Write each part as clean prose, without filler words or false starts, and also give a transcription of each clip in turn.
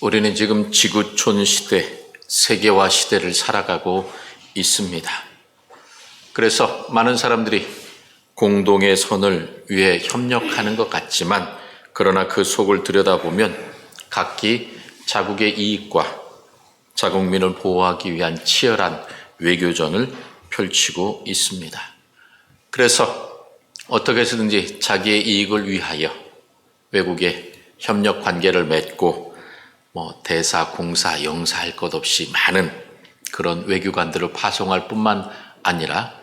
우리는 지금 지구촌 시대, 세계화 시대를 살아가고 있습니다. 그래서 많은 사람들이 공동의 선을 위해 협력하는 것 같지만, 그러나 그 속을 들여다보면 각기 자국의 이익과 자국민을 보호하기 위한 치열한 외교전을 펼치고 있습니다. 그래서 어떻게 해서든지 자기의 이익을 위하여 외국에 협력 관계를 맺고 대사, 공사, 영사할 것 없이 많은 그런 외교관들을 파송할 뿐만 아니라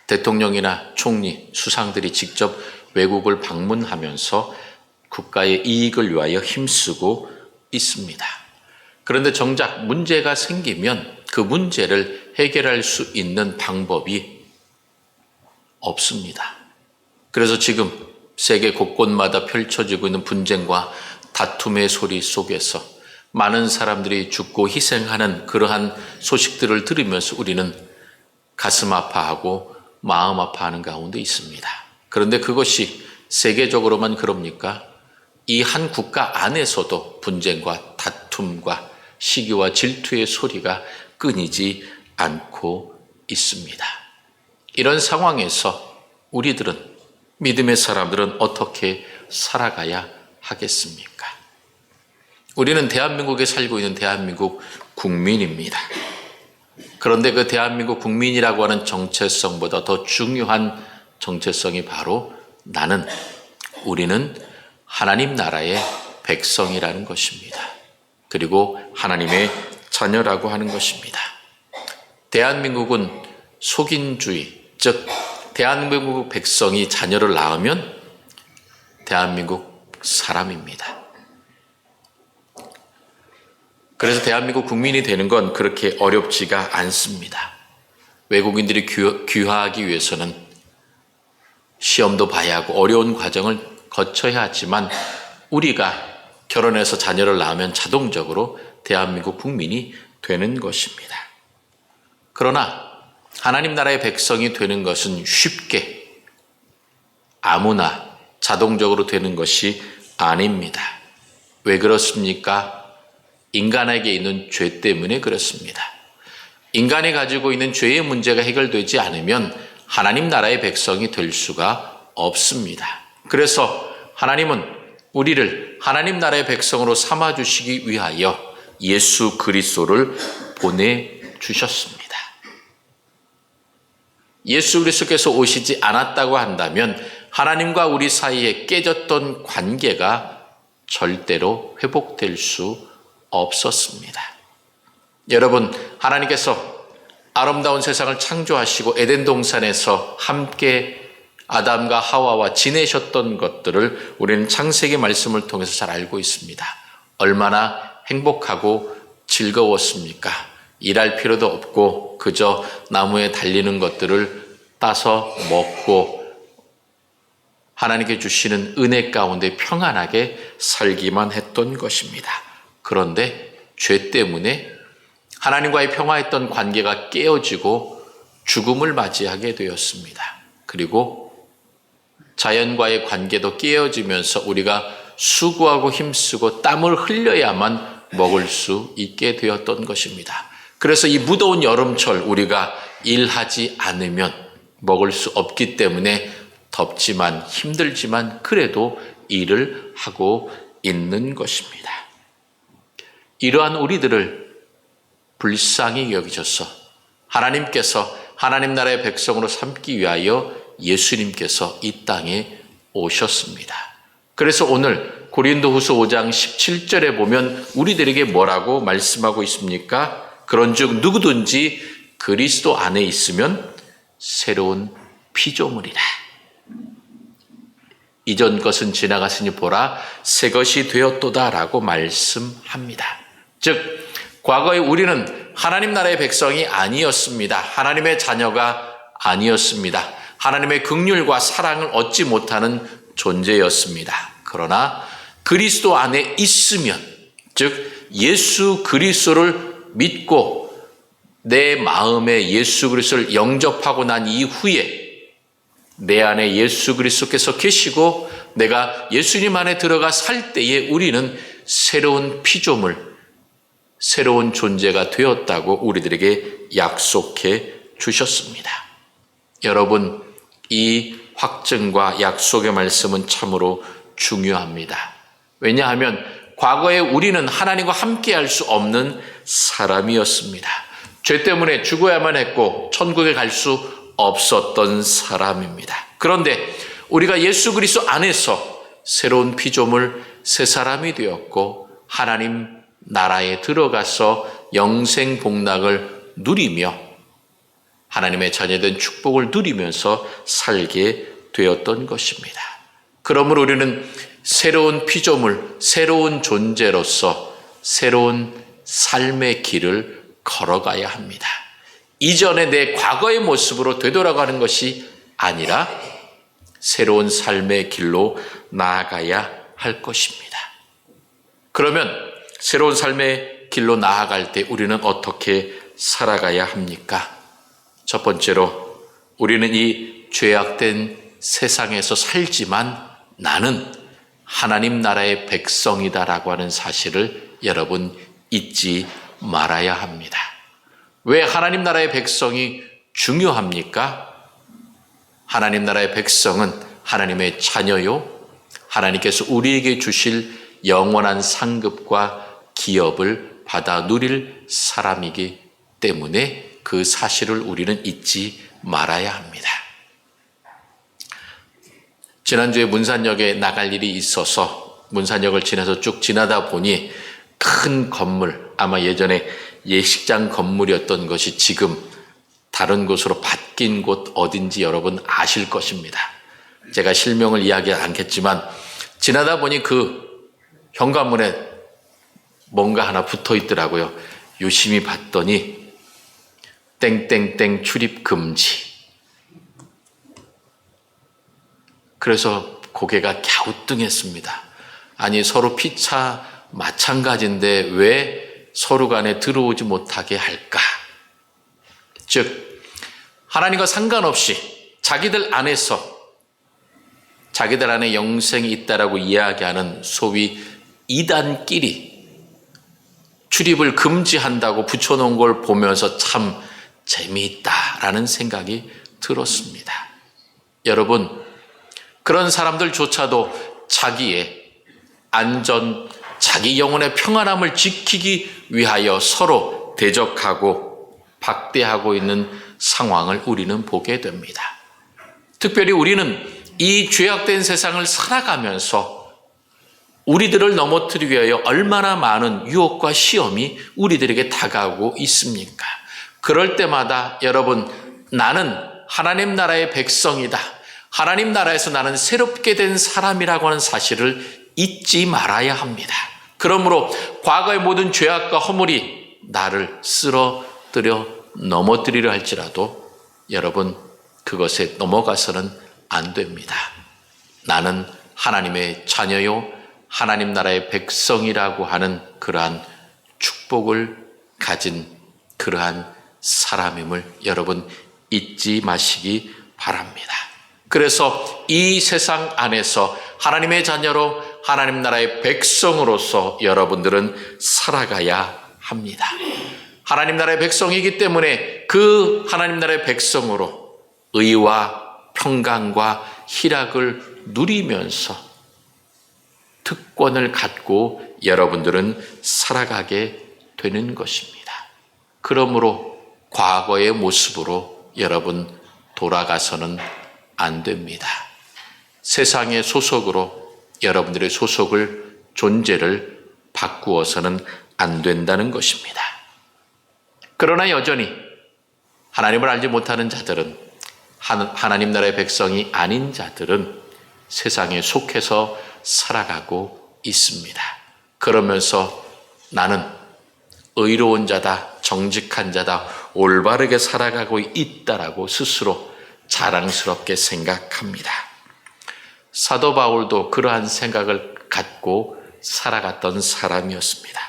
대통령이나 총리, 수상들이 직접 외국을 방문하면서 국가의 이익을 위하여 힘쓰고 있습니다. 그런데 정작 문제가 생기면 그 문제를 해결할 수 있는 방법이 없습니다. 그래서 지금 세계 곳곳마다 펼쳐지고 있는 분쟁과 다툼의 소리 속에서 많은 사람들이 죽고 희생하는 그러한 소식들을 들으면서 우리는 가슴 아파하고 마음 아파하는 가운데 있습니다. 그런데 그것이 세계적으로만 그럽니까? 이 한 국가 안에서도 분쟁과 다툼과 시기와 질투의 소리가 끊이지 않고 있습니다. 이런 상황에서 우리들은, 믿음의 사람들은 어떻게 살아가야 하겠습니까? 우리는 대한민국에 살고 있는 대한민국 국민입니다. 그런데 그 대한민국 국민이라고 하는 정체성보다 더 중요한 정체성이 바로 우리는 하나님 나라의 백성이라는 것입니다. 그리고 하나님의 자녀라고 하는 것입니다. 대한민국은 속인주의, 즉 대한민국 백성이 자녀를 낳으면 대한민국 사람입니다. 그래서 대한민국 국민이 되는 건 그렇게 어렵지가 않습니다. 외국인들이 귀화하기 위해서는 시험도 봐야 하고 어려운 과정을 거쳐야 하지만, 우리가 결혼해서 자녀를 낳으면 자동적으로 대한민국 국민이 되는 것입니다. 그러나 하나님 나라의 백성이 되는 것은 쉽게 아무나 자동적으로 되는 것이 아닙니다. 왜 그렇습니까? 인간에게 있는 죄 때문에 그렇습니다. 인간이 가지고 있는 죄의 문제가 해결되지 않으면 하나님 나라의 백성이 될 수가 없습니다. 그래서 하나님은 우리를 하나님 나라의 백성으로 삼아주시기 위하여 예수 그리스도를 보내주셨습니다. 예수 그리스도께서 오시지 않았다고 한다면 하나님과 우리 사이에 깨졌던 관계가 절대로 회복될 수 없었습니다. 여러분, 하나님께서 아름다운 세상을 창조하시고 에덴 동산에서 함께 아담과 하와와 지내셨던 것들을 우리는 창세기 말씀을 통해서 잘 알고 있습니다. 얼마나 행복하고 즐거웠습니까? 일할 필요도 없고 그저 나무에 달리는 것들을 따서 먹고 하나님께 주시는 은혜 가운데 평안하게 살기만 했던 것입니다. 그런데 죄 때문에 하나님과의 평화했던 관계가 깨어지고 죽음을 맞이하게 되었습니다. 그리고 자연과의 관계도 깨어지면서 우리가 수고하고 힘쓰고 땀을 흘려야만 먹을 수 있게 되었던 것입니다. 그래서 이 무더운 여름철 우리가 일하지 않으면 먹을 수 없기 때문에 덥지만 힘들지만 그래도 일을 하고 있는 것입니다. 이러한 우리들을 불쌍히 여기셔서 하나님께서 하나님 나라의 백성으로 삼기 위하여 예수님께서 이 땅에 오셨습니다. 그래서 오늘 고린도후서 5장 17절에 보면 우리들에게 뭐라고 말씀하고 있습니까? 그런즉 누구든지 그리스도 안에 있으면 새로운 피조물이라. 이전 것은 지나갔으니 보라 새 것이 되었도다라고 말씀합니다. 즉 과거에 우리는 하나님 나라의 백성이 아니었습니다. 하나님의 자녀가 아니었습니다. 하나님의 긍휼과 사랑을 얻지 못하는 존재였습니다. 그러나 그리스도 안에 있으면, 즉 예수 그리스도를 믿고 내 마음에 예수 그리스도를 영접하고 난 이후에 내 안에 예수 그리스도께서 계시고 내가 예수님 안에 들어가 살 때에 우리는 새로운 피조물, 새로운 존재가 되었다고 우리들에게 약속해 주셨습니다. 여러분, 이 확증과 약속의 말씀은 참으로 중요합니다. 왜냐하면 과거에 우리는 하나님과 함께할 수 없는 사람이었습니다. 죄 때문에 죽어야만 했고 천국에 갈 수 없었던 사람입니다. 그런데 우리가 예수 그리스도 안에서 새로운 피조물, 새 사람이 되었고 하나님 나라에 들어가서 영생 복락을 누리며 하나님의 자녀된 축복을 누리면서 살게 되었던 것입니다. 그러므로 우리는 새로운 피조물, 새로운 존재로서 새로운 삶의 길을 걸어가야 합니다. 이전에 내 과거의 모습으로 되돌아가는 것이 아니라 새로운 삶의 길로 나아가야 할 것입니다. 그러면 새로운 삶의 길로 나아갈 때 우리는 어떻게 살아가야 합니까? 첫 번째로 우리는 이 죄악된 세상에서 살지만 나는 하나님 나라의 백성이다라고 하는 사실을 여러분 잊지 말아야 합니다. 왜 하나님 나라의 백성이 중요합니까? 하나님 나라의 백성은 하나님의 자녀요. 하나님께서 우리에게 주실 영원한 상급과 기업을 받아 누릴 사람이기 때문에 그 사실을 우리는 잊지 말아야 합니다. 지난주에 문산역에 나갈 일이 있어서 문산역을 지나서 쭉 지나다 보니 큰 건물, 아마 예전에 예식장 건물이었던 것이 지금 다른 곳으로 바뀐 곳 어딘지 여러분 아실 것입니다. 제가 실명을 이야기하지 않겠지만 지나다 보니 그 현관문에 뭔가 하나 붙어 있더라고요. 유심히 봤더니 땡땡땡 출입 금지. 그래서 고개가 갸우뚱했습니다. 아니 서로 피차 마찬가지인데 왜 서로 간에 들어오지 못하게 할까? 즉 하나님과 상관없이 자기들 안에서 자기들 안에 영생이 있다라고 이야기하는 소위 이단끼리 출입을 금지한다고 붙여놓은 걸 보면서 참 재미있다라는 생각이 들었습니다. 여러분, 그런 사람들조차도 자기의 안전, 자기 영혼의 평안함을 지키기 위하여 서로 대적하고 박대하고 있는 상황을 우리는 보게 됩니다. 특별히 우리는 이 죄악된 세상을 살아가면서 우리들을 넘어뜨리기 위하여 얼마나 많은 유혹과 시험이 우리들에게 다가오고 있습니까? 그럴 때마다 여러분, 나는 하나님 나라의 백성이다. 하나님 나라에서 나는 새롭게 된 사람이라고 하는 사실을 잊지 말아야 합니다. 그러므로 과거의 모든 죄악과 허물이 나를 쓰러뜨려 넘어뜨리려 할지라도 여러분 그것에 넘어가서는 안 됩니다. 나는 하나님의 자녀요 하나님 나라의 백성이라고 하는 그러한 축복을 가진 그러한 사람임을 여러분 잊지 마시기 바랍니다. 그래서 이 세상 안에서 하나님의 자녀로 하나님 나라의 백성으로서 여러분들은 살아가야 합니다. 하나님 나라의 백성이기 때문에 그 하나님 나라의 백성으로 의와 평강과 희락을 누리면서 특권을 갖고 여러분들은 살아가게 되는 것입니다. 그러므로 과거의 모습으로 여러분 돌아가서는 안 됩니다. 세상의 소속으로 여러분들의 소속을, 존재를 바꾸어서는 안 된다는 것입니다. 그러나 여전히 하나님을 알지 못하는 자들은, 하나님 나라의 백성이 아닌 자들은 세상에 속해서 살아가고 있습니다. 그러면서 나는 의로운 자다, 정직한 자다, 올바르게 살아가고 있다라고 스스로 자랑스럽게 생각합니다. 사도 바울도 그러한 생각을 갖고 살아갔던 사람이었습니다.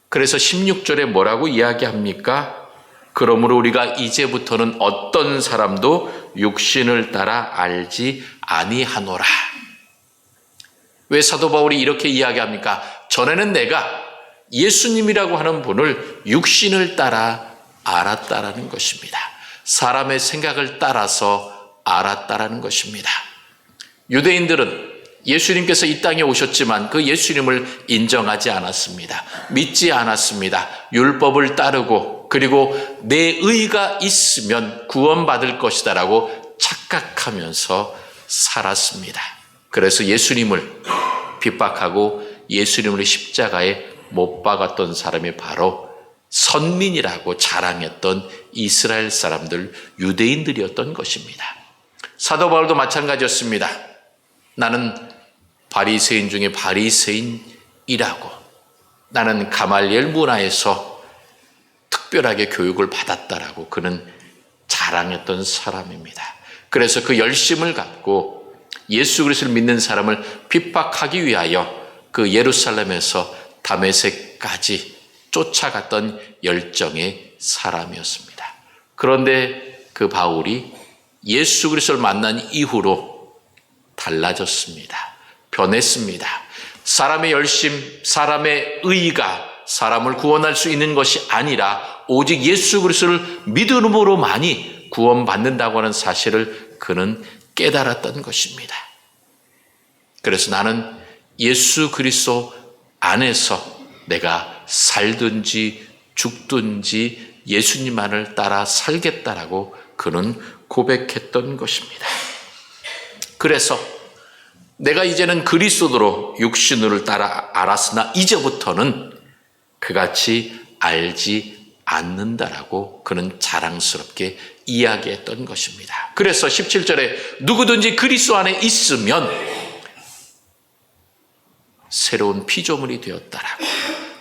그래서 16절에 뭐라고 이야기합니까? 그러므로 우리가 이제부터는 어떤 사람도 육신을 따라 알지 아니하노라. 왜 사도 바울이 이렇게 이야기합니까? 전에는 내가 예수님이라고 하는 분을 육신을 따라 알았다라는 것입니다. 사람의 생각을 따라서 알았다라는 것입니다. 유대인들은 예수님께서 이 땅에 오셨지만 그 예수님을 인정하지 않았습니다. 믿지 않았습니다. 율법을 따르고 그리고 내 의가 있으면 구원받을 것이다라고 착각하면서 살았습니다. 그래서 예수님을 핍박하고 예수님을 십자가에 못 박았던 사람이 바로 선민이라고 자랑했던 이스라엘 사람들, 유대인들이었던 것입니다. 사도 바울도 마찬가지였습니다. 나는 바리새인 중에 바리새인이라고, 나는 가말리엘 문화에서 특별하게 교육을 받았다라고 그는 자랑했던 사람입니다. 그래서 그 열심을 갖고 예수 그리스도를 믿는 사람을 핍박하기 위하여 그 예루살렘에서 다메섹까지 쫓아갔던 열정의 사람이었습니다. 그런데 그 바울이 예수 그리스도를 만난 이후로 달라졌습니다. 변했습니다. 사람의 열심, 사람의 의가 사람을 구원할 수 있는 것이 아니라 오직 예수 그리스도를 믿음으로만이 구원받는다고 하는 사실을 그는 깨달았던 것입니다. 그래서 나는 예수 그리스도 안에서 내가 살든지 죽든지 예수님만을 따라 살겠다라고 그는 고백했던 것입니다. 그래서 내가 이제는 그리스도로 육신으로 따라 알았으나 이제부터는 그같이 알지 않는다라고 그는 자랑스럽게 이야기했던 것입니다. 그래서 17절에 누구든지 그리스도 안에 있으면 새로운 피조물이 되었다라고,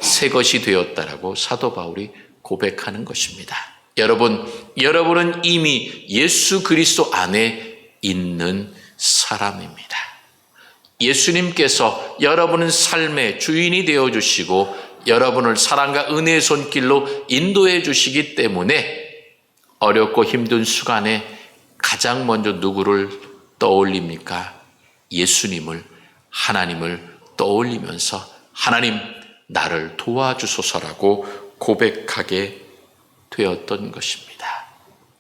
새 것이 되었다라고 사도 바울이 고백하는 것입니다. 여러분은 이미 예수 그리스도 안에 있는 사람입니다. 예수님께서 여러분의 삶의 주인이 되어주시고 여러분을 사랑과 은혜의 손길로 인도해 주시기 때문에 어렵고 힘든 순간에 가장 먼저 누구를 떠올립니까? 예수님을, 하나님을 떠올리면서 하나님 나를 도와주소서라고 고백하게 되었던 것입니다.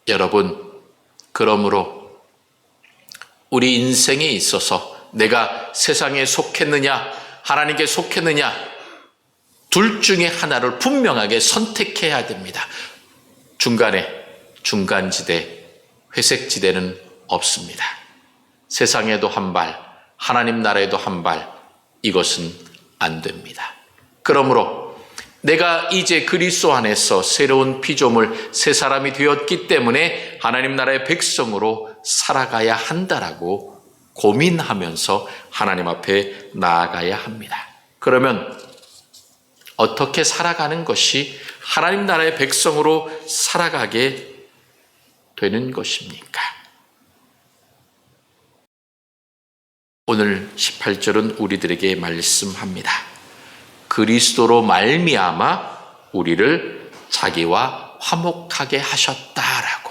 여러분, 그러므로 우리 인생에 있어서 내가 세상에 속했느냐 하나님께 속했느냐 둘 중에 하나를 분명하게 선택해야 됩니다. 중간지대, 회색지대는 없습니다. 세상에도 한 발, 하나님 나라에도 한 발, 이것은 안 됩니다. 그러므로 내가 이제 그리스도 안에서 새로운 피조물, 새 사람이 되었기 때문에 하나님 나라의 백성으로 살아가야 한다라고 고민하면서 하나님 앞에 나아가야 합니다. 그러면 어떻게 살아가는 것이 하나님 나라의 백성으로 살아가게 되는 것입니까? 오늘 18절은 우리들에게 말씀합니다. 그리스도로 말미암아 우리를 자기와 화목하게 하셨다라고.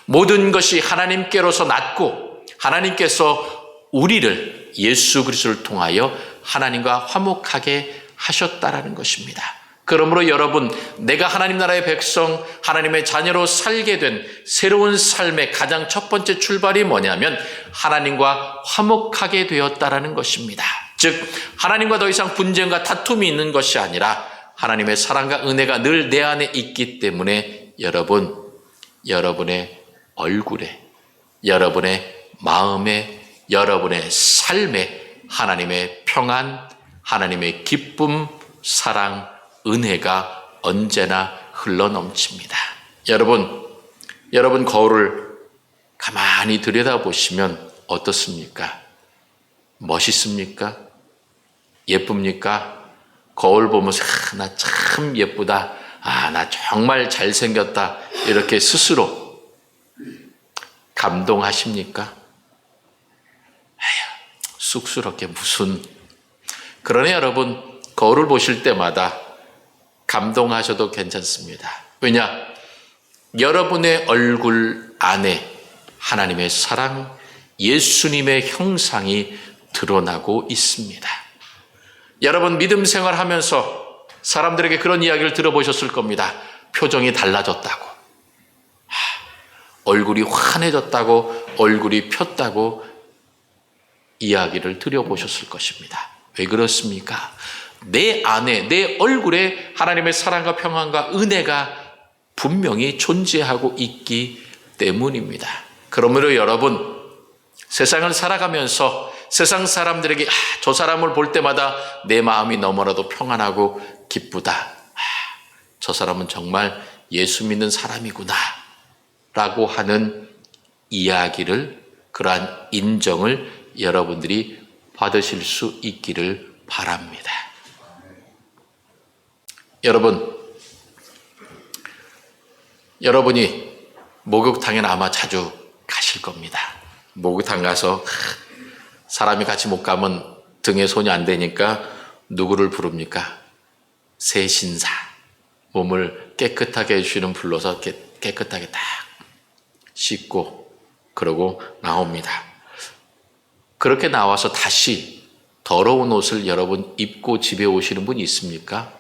모든 것이 하나님께로서 났고 하나님께서 우리를 예수 그리스도를 통하여 하나님과 화목하게 하셨다라는 것입니다. 그러므로 여러분, 내가 하나님 나라의 백성, 하나님의 자녀로 살게 된 새로운 삶의 가장 첫 번째 출발이 뭐냐면 하나님과 화목하게 되었다라는 것입니다. 즉 하나님과 더 이상 분쟁과 다툼이 있는 것이 아니라 하나님의 사랑과 은혜가 늘 내 안에 있기 때문에 여러분의 얼굴에, 여러분의 마음에, 여러분의 삶에 하나님의 평안, 하나님의 기쁨, 사랑, 은혜가 언제나 흘러넘칩니다. 여러분 거울을 가만히 들여다보시면 어떻습니까? 멋있습니까? 예쁩니까? 거울 보면서 나 참 예쁘다, 나 정말 잘생겼다, 이렇게 스스로 감동하십니까? 쑥스럽게 무슨. 그러나 여러분, 거울을 보실 때마다 감동하셔도 괜찮습니다. 왜냐? 여러분의 얼굴 안에 하나님의 사랑, 예수님의 형상이 드러나고 있습니다. 여러분 믿음 생활하면서 사람들에게 그런 이야기를 들어보셨을 겁니다. 표정이 달라졌다고, 얼굴이 환해졌다고, 얼굴이 폈다고 이야기를 들어보셨을 것입니다. 왜 그렇습니까? 내 안에, 내 얼굴에 하나님의 사랑과 평안과 은혜가 분명히 존재하고 있기 때문입니다. 그러므로 여러분, 세상을 살아가면서 세상 사람들에게 저 사람을 볼 때마다 내 마음이 너무나도 평안하고 기쁘다. 저 사람은 정말 예수 믿는 사람이구나 라고 하는 이야기를, 그러한 인정을 여러분들이 받으실 수 있기를 바랍니다. 여러분이 목욕탕에 아마 자주 가실 겁니다. 목욕탕 가서 사람이 같이 못 가면 등에 손이 안 되니까 누구를 부릅니까? 세신사, 몸을 깨끗하게 해주시는 불러서 깨끗하게 딱 씻고 그러고 나옵니다. 그렇게 나와서 다시 더러운 옷을 여러분 입고 집에 오시는 분이 있습니까?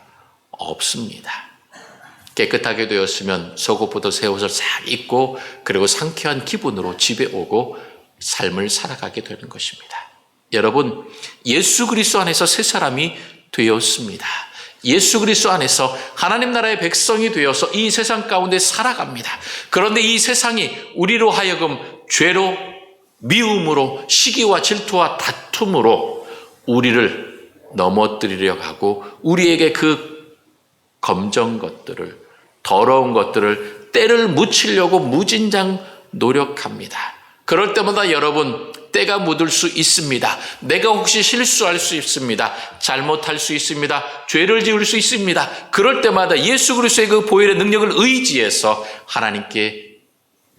없습니다. 깨끗하게 되었으면 속옷부터 새 옷을 싹 입고 그리고 상쾌한 기분으로 집에 오고 삶을 살아가게 되는 것입니다. 여러분, 예수 그리스도 안에서 새 사람이 되었습니다. 예수 그리스도 안에서 하나님 나라의 백성이 되어서 이 세상 가운데 살아갑니다. 그런데 이 세상이 우리로 하여금 죄로, 미움으로, 시기와 질투와 다툼으로 우리를 넘어뜨리려고 하고 우리에게 그 검정 것들을, 더러운 것들을 때를 묻히려고 무진장 노력합니다. 그럴 때마다 여러분, 때가 묻을 수 있습니다. 내가 혹시 실수할 수 있습니다. 잘못할 수 있습니다. 죄를 지을 수 있습니다. 그럴 때마다 예수 그리스도의 그 보혈의 능력을 의지해서 하나님께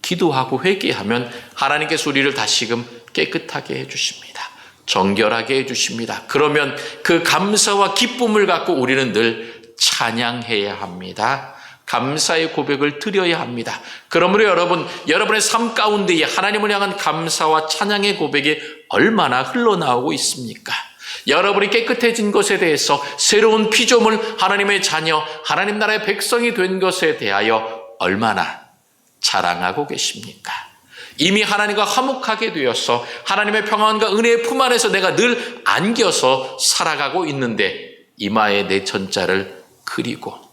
기도하고 회개하면 하나님께서 우리를 다시금 깨끗하게 해주십니다. 정결하게 해주십니다. 그러면 그 감사와 기쁨을 갖고 우리는 늘 찬양해야 합니다. 감사의 고백을 드려야 합니다. 그러므로 여러분의 삶 가운데에 하나님을 향한 감사와 찬양의 고백이 얼마나 흘러나오고 있습니까? 여러분이 깨끗해진 것에 대해서, 새로운 피조물, 하나님의 자녀, 하나님 나라의 백성이 된 것에 대하여 얼마나 자랑하고 계십니까? 이미 하나님과 화목하게 되어서 하나님의 평안과 은혜의 품 안에서 내가 늘 안겨서 살아가고 있는데 이마에 내 천자를 그리고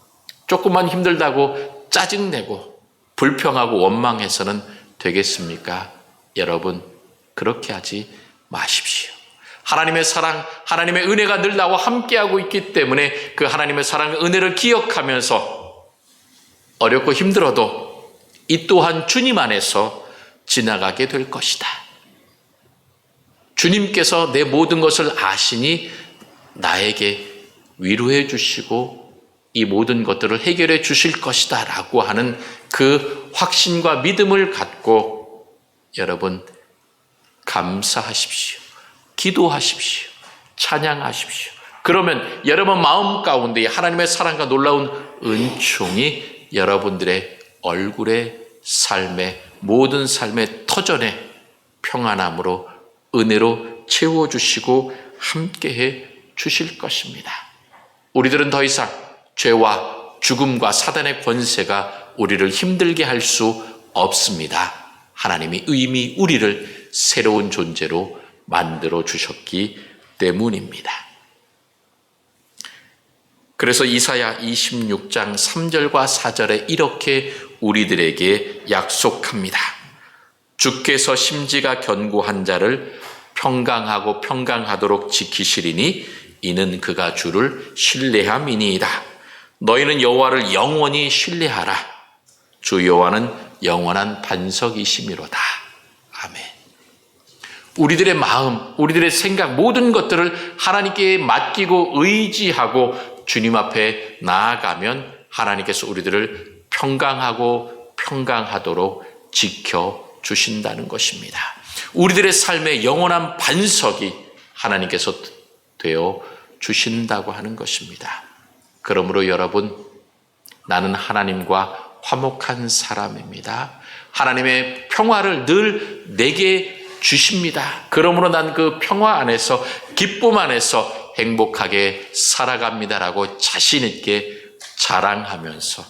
조금만 힘들다고 짜증내고 불평하고 원망해서는 되겠습니까? 여러분, 그렇게 하지 마십시오. 하나님의 사랑, 하나님의 은혜가 늘 나와 함께하고 있기 때문에 그 하나님의 사랑, 은혜를 기억하면서 어렵고 힘들어도 이 또한 주님 안에서 지나가게 될 것이다. 주님께서 내 모든 것을 아시니 나에게 위로해 주시고 이 모든 것들을 해결해 주실 것이다 라고 하는 그 확신과 믿음을 갖고 여러분 감사하십시오. 기도하십시오. 찬양하십시오. 그러면 여러분 마음 가운데 하나님의 사랑과 놀라운 은총이 여러분들의 얼굴에, 삶에, 모든 삶의 터전에 평안함으로, 은혜로 채워주시고 함께해 주실 것입니다. 우리들은 더 이상 죄와 죽음과 사단의 권세가 우리를 힘들게 할 수 없습니다. 하나님이 이미 우리를 새로운 존재로 만들어 주셨기 때문입니다. 그래서 이사야 26장 3절과 4절에 이렇게 우리들에게 약속합니다. 주께서 심지가 견고한 자를 평강하고 평강하도록 지키시리니 이는 그가 주를 신뢰함이니이다. 너희는 여호와를 영원히 신뢰하라. 주 여호와는 영원한 반석이심이로다. 아멘. 우리들의 마음, 우리들의 생각, 모든 것들을 하나님께 맡기고 의지하고 주님 앞에 나아가면 하나님께서 우리들을 평강하고 평강하도록 지켜주신다는 것입니다. 우리들의 삶의 영원한 반석이 하나님께서 되어 주신다고 하는 것입니다. 그러므로 여러분, 나는 하나님과 화목한 사람입니다. 하나님의 평화를 늘 내게 주십니다. 그러므로 난 그 평화 안에서, 기쁨 안에서, 행복하게 살아갑니다라고 자신 있게 자랑하면서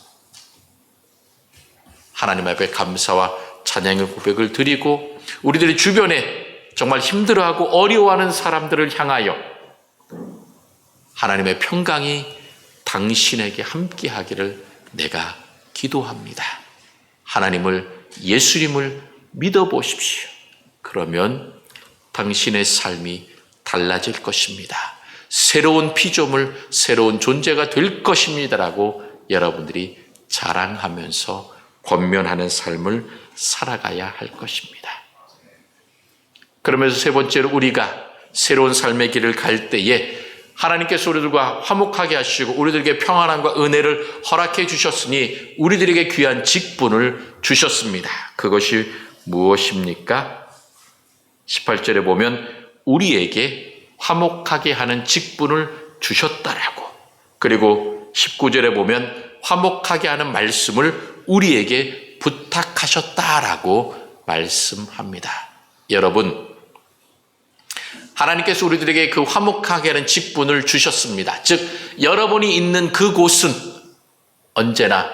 하나님 앞에 감사와 찬양의 고백을 드리고 우리들의 주변에 정말 힘들어하고 어려워하는 사람들을 향하여 하나님의 평강이 당신에게 함께하기를 내가 기도합니다. 하나님을, 예수님을 믿어보십시오. 그러면 당신의 삶이 달라질 것입니다. 새로운 피조물, 새로운 존재가 될 것입니다라고 여러분들이 자랑하면서 권면하는 삶을 살아가야 할 것입니다. 그러면서 세 번째로 우리가 새로운 삶의 길을 갈 때에 하나님께서 우리들과 화목하게 하시고 우리들에게 평안함과 은혜를 허락해 주셨으니 우리들에게 귀한 직분을 주셨습니다. 그것이 무엇입니까? 18절에 보면 우리에게 화목하게 하는 직분을 주셨다라고, 그리고 19절에 보면 화목하게 하는 말씀을 우리에게 부탁하셨다라고 말씀합니다. 여러분, 하나님께서 우리들에게 그 화목하게 하는 직분을 주셨습니다. 즉 여러분이 있는 그곳은 언제나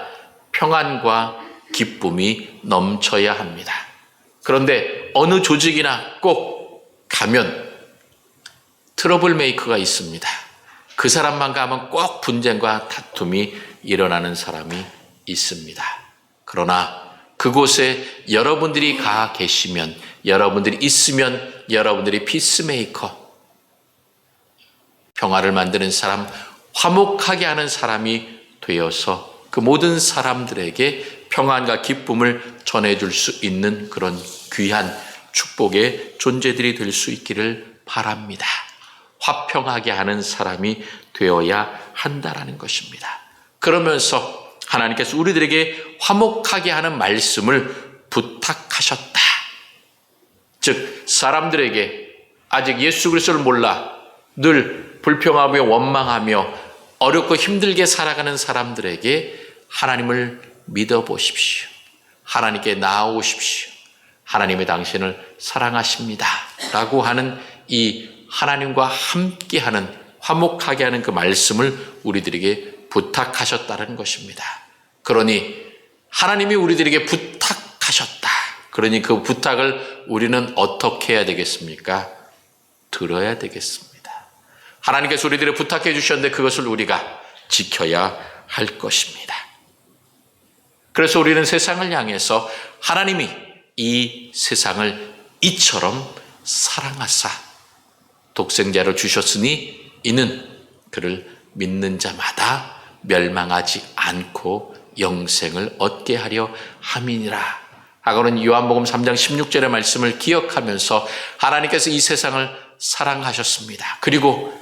평안과 기쁨이 넘쳐야 합니다. 그런데 어느 조직이나 꼭 가면 트러블 메이커가 있습니다. 그 사람만 가면 꼭 분쟁과 다툼이 일어나는 사람이 있습니다. 그러나 그곳에 여러분들이 가 계시면, 여러분들이 있으면 여러분들이 피스메이커, 평화를 만드는 사람, 화목하게 하는 사람이 되어서 그 모든 사람들에게 평안과 기쁨을 전해줄 수 있는 그런 귀한 축복의 존재들이 될 수 있기를 바랍니다. 화평하게 하는 사람이 되어야 한다라는 것입니다. 그러면서 하나님께서 우리들에게 화목하게 하는 말씀을 부탁하셨다. 즉 사람들에게 아직 예수 그리스도를 몰라 늘 불평하며 원망하며 어렵고 힘들게 살아가는 사람들에게 하나님을 믿어보십시오. 하나님께 나아오십시오. 하나님이 당신을 사랑하십니다 라고 하는 이 하나님과 함께하는, 화목하게 하는 그 말씀을 우리들에게 부탁하셨다는 것입니다. 그러니 하나님이 우리들에게 부탁하셨다. 그러니 그 부탁을 우리는 어떻게 해야 되겠습니까? 들어야 되겠습니다. 하나님께서 우리들에게 부탁해 주셨는데 그것을 우리가 지켜야 할 것입니다. 그래서 우리는 세상을 향해서 하나님이 이 세상을 이처럼 사랑하사 독생자를 주셨으니 이는 그를 믿는 자마다 멸망하지 않고 영생을 얻게 하려 함이니라 하고는 요한복음 3장 16절의 말씀을 기억하면서 하나님께서 이 세상을 사랑하셨습니다. 그리고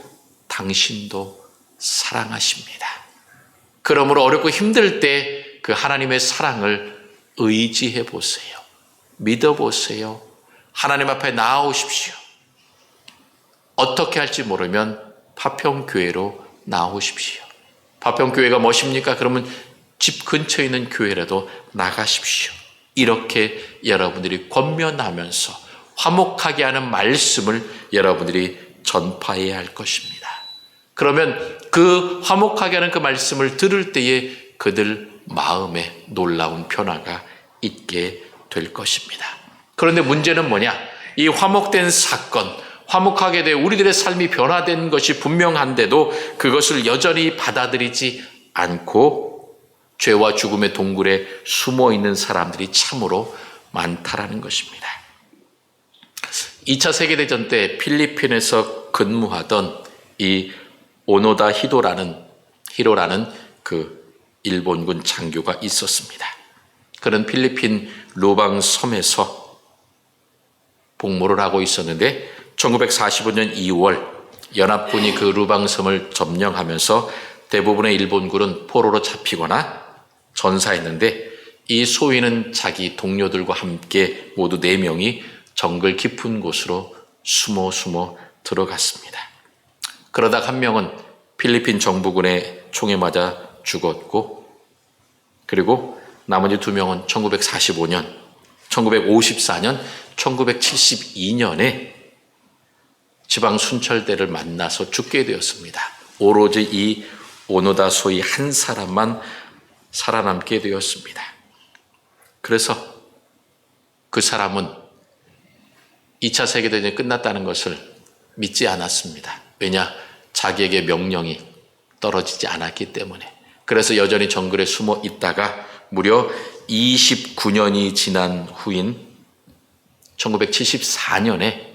당신도 사랑하십니다. 그러므로 어렵고 힘들 때 그 하나님의 사랑을 의지해 보세요. 믿어 보세요. 하나님 앞에 나아오십시오. 어떻게 할지 모르면 파평교회로 나오십시오. 파평교회가 무엇입니까? 그러면 집 근처에 있는 교회라도 나가십시오. 이렇게 여러분들이 권면하면서 화목하게 하는 말씀을 여러분들이 전파해야 할 것입니다. 그러면 그 화목하게 하는 그 말씀을 들을 때에 그들 마음에 놀라운 변화가 있게 될 것입니다. 그런데 문제는 뭐냐? 이 화목된 사건, 화목하게 되어 우리들의 삶이 변화된 것이 분명한데도 그것을 여전히 받아들이지 않고 죄와 죽음의 동굴에 숨어 있는 사람들이 참으로 많다라는 것입니다. 2차 세계대전 때 필리핀에서 근무하던 이 오노다 히로라는 그 일본군 장교가 있었습니다. 그는 필리핀 루방 섬에서 복무를 하고 있었는데 1945년 2월 연합군이 그 루방 섬을 점령하면서 대부분의 일본군은 포로로 잡히거나 전사했는데 이 소위는 자기 동료들과 함께 모두 4명이 정글 깊은 곳으로 숨어 들어갔습니다. 그러다 한 명은 필리핀 정부군의 총에 맞아 죽었고, 그리고 나머지 2명은 1945년, 1954년, 1972년에 지방 순찰대를 만나서 죽게 되었습니다. 오로지 이 오노다 소이 한 사람만 살아남게 되었습니다. 그래서 그 사람은 2차 세계대전이 끝났다는 것을 믿지 않았습니다. 왜냐? 자기에게 명령이 떨어지지 않았기 때문에. 그래서 여전히 정글에 숨어 있다가 무려 29년이 지난 후인 1974년에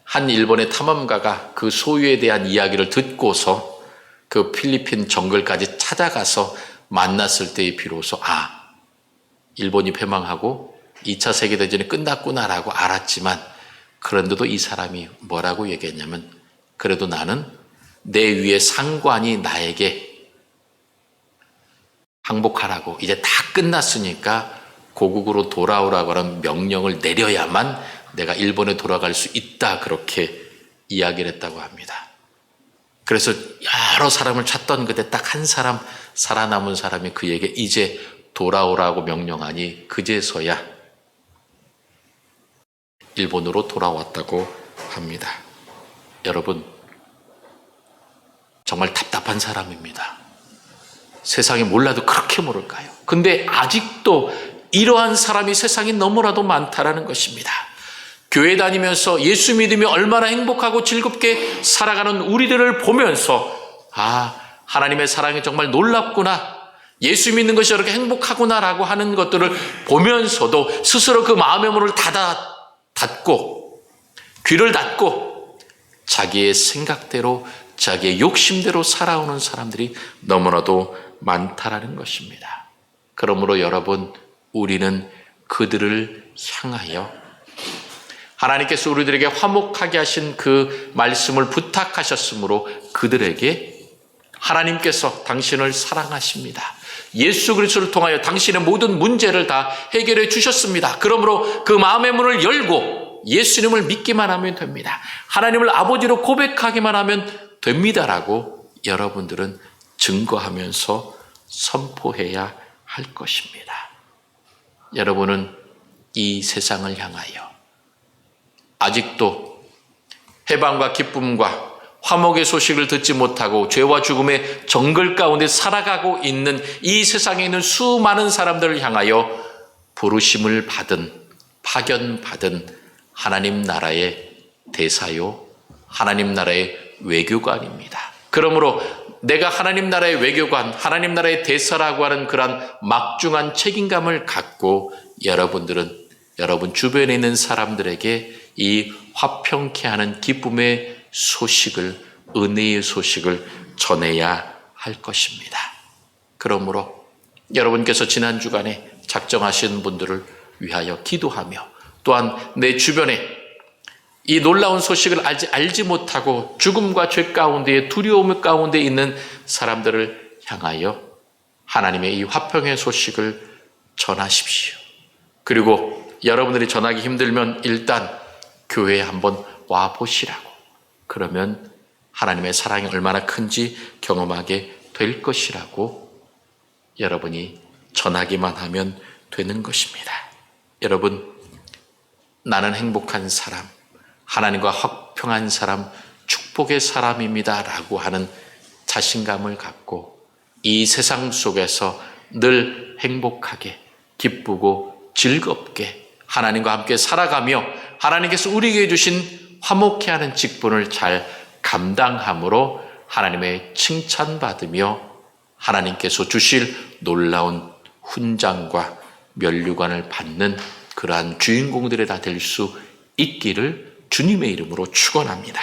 한 일본의 탐험가가 그 소유에 대한 이야기를 듣고서 그 필리핀 정글까지 찾아가서 만났을 때에 비로소 일본이 패망하고 2차 세계대전이 끝났구나라고 알았지만, 그런데도 이 사람이 뭐라고 얘기했냐면, 그래도 나는 내 위에 상관이 나에게 항복하라고, 이제 다 끝났으니까 고국으로 돌아오라고 하는 명령을 내려야만 내가 일본에 돌아갈 수 있다, 그렇게 이야기를 했다고 합니다. 그래서 여러 사람을 찾던 그때 딱 한 사람, 살아남은 사람이 그에게 이제 돌아오라고 명령하니 그제서야 일본으로 돌아왔다고 합니다. 여러분, 정말 답답한 사람입니다. 세상에 몰라도 그렇게 모를까요? 근데 아직도 이러한 사람이 세상에 너무나도 많다라는 것입니다. 교회 다니면서 예수 믿으며 얼마나 행복하고 즐겁게 살아가는 우리들을 보면서 하나님의 사랑이 정말 놀랍구나, 예수 믿는 것이 이렇게 행복하구나라고 하는 것들을 보면서도 스스로 그 마음의 문을 닫고 귀를 닫고 자기의 생각대로 자기의 욕심대로 살아오는 사람들이 너무나도 많다라는 것입니다. 그러므로 여러분, 우리는 그들을 향하여 하나님께서 우리들에게 화목하게 하신 그 말씀을 부탁하셨으므로 그들에게 하나님께서 당신을 사랑하십니다. 예수 그리스도를 통하여 당신의 모든 문제를 다 해결해 주셨습니다. 그러므로 그 마음의 문을 열고 예수님을 믿기만 하면 됩니다. 하나님을 아버지로 고백하기만 하면 됩니다라고 여러분들은 증거하면서 선포해야 할 것입니다. 여러분은 이 세상을 향하여 아직도 해방과 기쁨과 화목의 소식을 듣지 못하고 죄와 죽음의 정글 가운데 살아가고 있는 이 세상에 있는 수많은 사람들을 향하여 부르심을 받은, 파견받은 하나님 나라의 대사요, 하나님 나라의 외교관입니다. 그러므로 내가 하나님 나라의 외교관, 하나님 나라의 대사라고 하는 그러한 막중한 책임감을 갖고 여러분들은 여러분 주변에 있는 사람들에게 이 화평케 하는 기쁨의 소식을, 은혜의 소식을 전해야 할 것입니다. 그러므로 여러분께서 지난 주간에 작정하신 분들을 위하여 기도하며, 또한 내 주변에 이 놀라운 소식을 알지 못하고 죽음과 죄 가운데, 두려움 가운데 있는 사람들을 향하여 하나님의 이 화평의 소식을 전하십시오. 그리고 여러분들이 전하기 힘들면 일단 교회에 한번 와 보시라고. 그러면 하나님의 사랑이 얼마나 큰지 경험하게 될 것이라고 여러분이 전하기만 하면 되는 것입니다. 여러분, 나는 행복한 사람, 하나님과 화평한 사람, 축복의 사람입니다 라고 하는 자신감을 갖고 이 세상 속에서 늘 행복하게, 기쁘고 즐겁게 하나님과 함께 살아가며 하나님께서 우리에게 주신 화목케 하는 직분을 잘 감당함으로 하나님의 칭찬받으며 하나님께서 주실 놀라운 훈장과 면류관을 받는 그러한 주인공들이 다 될 수 있기를 주님의 이름으로 축원합니다.